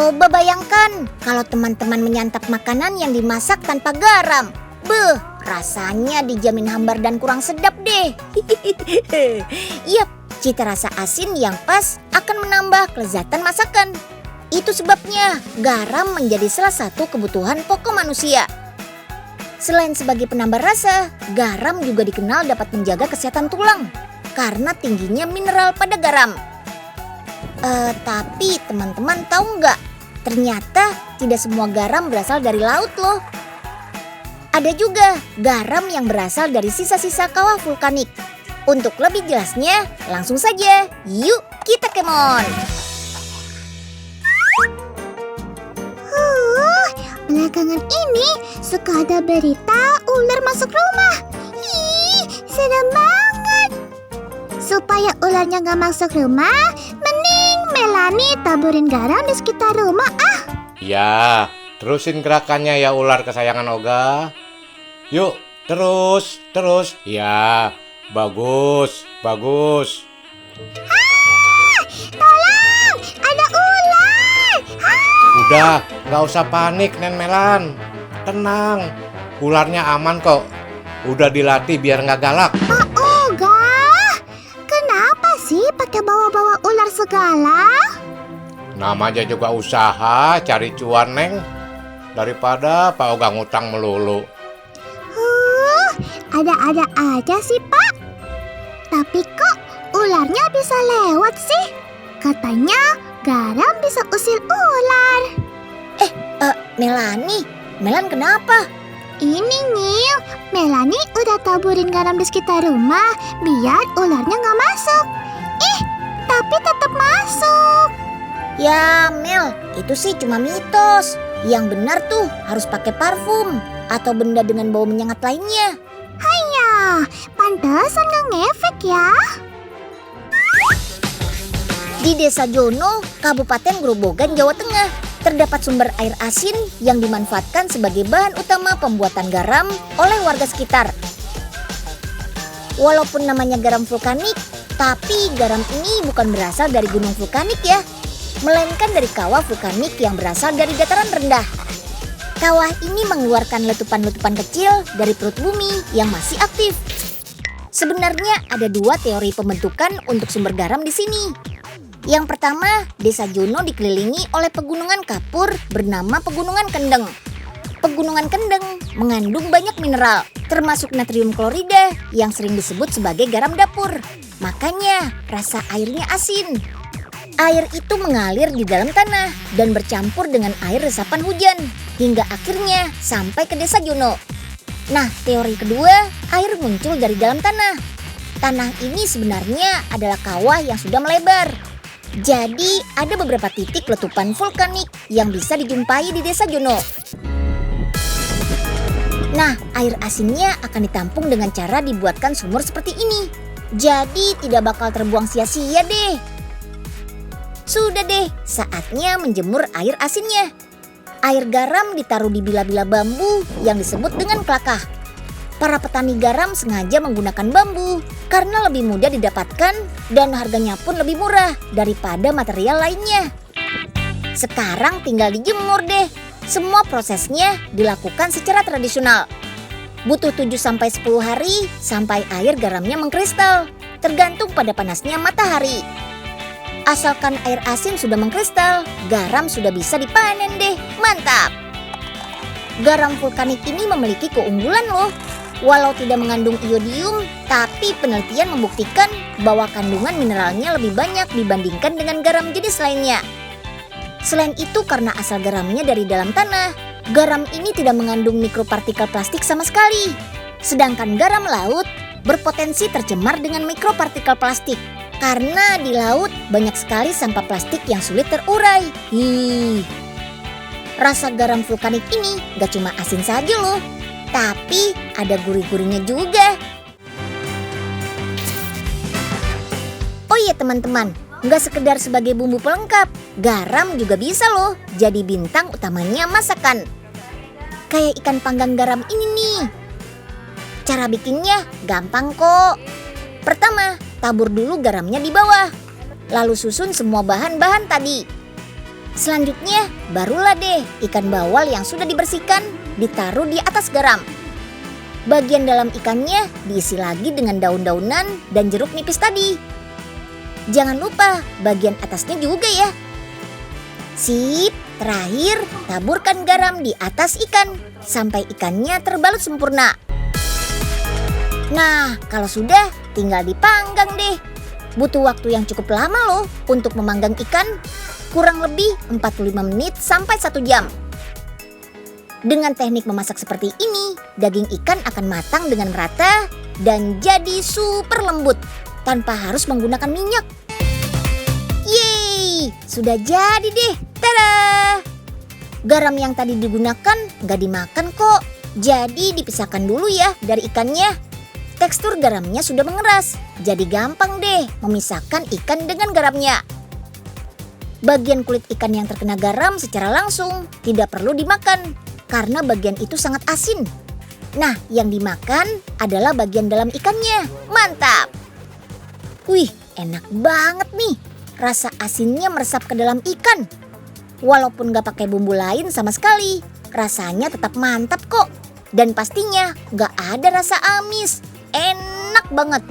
Coba bayangkan kalau teman-teman menyantap makanan yang dimasak tanpa garam. Beuh, rasanya dijamin hambar dan kurang sedap deh. Yap, cita rasa asin yang pas akan menambah kelezatan masakan. Itu sebabnya garam menjadi salah satu kebutuhan pokok manusia. Selain sebagai penambah rasa, garam juga dikenal dapat menjaga kesehatan tulang karena tingginya mineral pada garam. Tapi teman-teman tahu nggak? Ternyata tidak semua garam berasal dari laut loh. Ada juga garam yang berasal dari sisa-sisa kawah vulkanik. Untuk lebih jelasnya, langsung saja yuk kita kemon. Belakangan ini suka ada berita ular masuk rumah. Ih, serem banget. Supaya ularnya gak masuk rumah, mending Melanie taburin garam di sekitar rumah ah. Ya, terusin gerakannya ya ular kesayangan Oga. Yuk, terus. Ya, bagus. Tolong, ada ular. Udah, gak usah panik Nen Melan. Tenang, ularnya aman kok. Udah dilatih biar gak galak. Pak Oga, kenapa sih pakai bawa-bawa ular segala? Namanya juga usaha cari cuan, Neng. Daripada Pak Oga ngutang melulu. Ada-ada aja sih, Pak. Tapi kok ularnya bisa lewat sih? Katanya garam bisa usir ular. Melan kenapa? Ini Nyil, Melanie udah taburin garam di sekitar rumah biar ularnya gak masuk. Tapi tetap masuk. Ya Mel, itu sih cuma mitos. Yang benar tuh harus pakai parfum atau benda dengan bau menyengat lainnya. Haiya, pantesan gak ngefek ya. Di Desa Jono, Kabupaten Grobogan, Jawa Tengah, terdapat sumber air asin yang dimanfaatkan sebagai bahan utama pembuatan garam oleh warga sekitar. Walaupun namanya garam vulkanik, tapi garam ini bukan berasal dari gunung vulkanik ya, melainkan dari kawah vulkanik yang berasal dari dataran rendah. Kawah ini mengeluarkan letupan-letupan kecil dari perut bumi yang masih aktif. Sebenarnya ada dua teori pembentukan untuk sumber garam di sini. Yang pertama, Desa Jono dikelilingi oleh pegunungan kapur bernama Pegunungan Kendeng. Pegunungan Kendeng mengandung banyak mineral, termasuk natrium klorida yang sering disebut sebagai garam dapur. Makanya rasa airnya asin. Air itu mengalir di dalam tanah dan bercampur dengan air resapan hujan hingga akhirnya sampai ke Desa Jono. Nah, teori kedua, air muncul dari dalam tanah. Tanah ini sebenarnya adalah kawah yang sudah melebar. Jadi, ada beberapa titik letupan vulkanik yang bisa dijumpai di Desa Jono. Nah, air asinnya akan ditampung dengan cara dibuatkan sumur seperti ini. Jadi, tidak bakal terbuang sia-sia deh. Sudah deh, saatnya menjemur air asinnya. Air garam ditaruh di bila-bila bambu yang disebut dengan klakah. Para petani garam sengaja menggunakan bambu karena lebih mudah didapatkan dan harganya pun lebih murah daripada material lainnya. Sekarang tinggal dijemur deh. Semua prosesnya dilakukan secara tradisional. Butuh 7-10 hari sampai air garamnya mengkristal, tergantung pada panasnya matahari. Asalkan air asin sudah mengkristal, garam sudah bisa dipanen deh. Mantap! Garam vulkanik ini memiliki keunggulan loh. Walau tidak mengandung iodium, tapi penelitian membuktikan bahwa kandungan mineralnya lebih banyak dibandingkan dengan garam jenis lainnya. Selain itu, karena asal garamnya dari dalam tanah, garam ini tidak mengandung mikropartikel plastik sama sekali. Sedangkan garam laut berpotensi tercemar dengan mikropartikel plastik. Karena di laut banyak sekali sampah plastik yang sulit terurai. Rasa garam vulkanik ini gak cuma asin saja loh, tapi ada gurih-gurihnya juga. Oh iya teman-teman, gak sekedar sebagai bumbu pelengkap, garam juga bisa loh jadi bintang utamanya masakan. Kayak ikan panggang garam ini nih. Cara bikinnya gampang kok. Pertama, tabur dulu garamnya di bawah. Lalu susun semua bahan-bahan tadi. Selanjutnya, barulah deh ikan bawal yang sudah dibersihkan ditaruh di atas garam. Bagian dalam ikannya diisi lagi dengan daun-daunan dan jeruk nipis tadi. Jangan lupa bagian atasnya juga ya. Sip, terakhir taburkan garam di atas ikan sampai ikannya terbalut sempurna. Nah, kalau sudah tinggal dipanggang deh. Butuh waktu yang cukup lama loh untuk memanggang ikan. Kurang lebih 45 menit sampai 1 jam. Dengan teknik memasak seperti ini, daging ikan akan matang dengan merata dan jadi super lembut tanpa harus menggunakan minyak. Yeay, sudah jadi deh. Tada! Garam yang tadi digunakan nggak dimakan kok. Jadi dipisahkan dulu ya dari ikannya. Tekstur garamnya sudah mengeras, jadi gampang deh memisahkan ikan dengan garamnya. Bagian kulit ikan yang terkena garam secara langsung tidak perlu dimakan karena bagian itu sangat asin. Nah, yang dimakan adalah bagian dalam ikannya. Mantap! Wih, enak banget nih. Rasa asinnya meresap ke dalam ikan. Walaupun gak pakai bumbu lain sama sekali, rasanya tetap mantap kok. Dan pastinya gak ada rasa amis. Enak banget.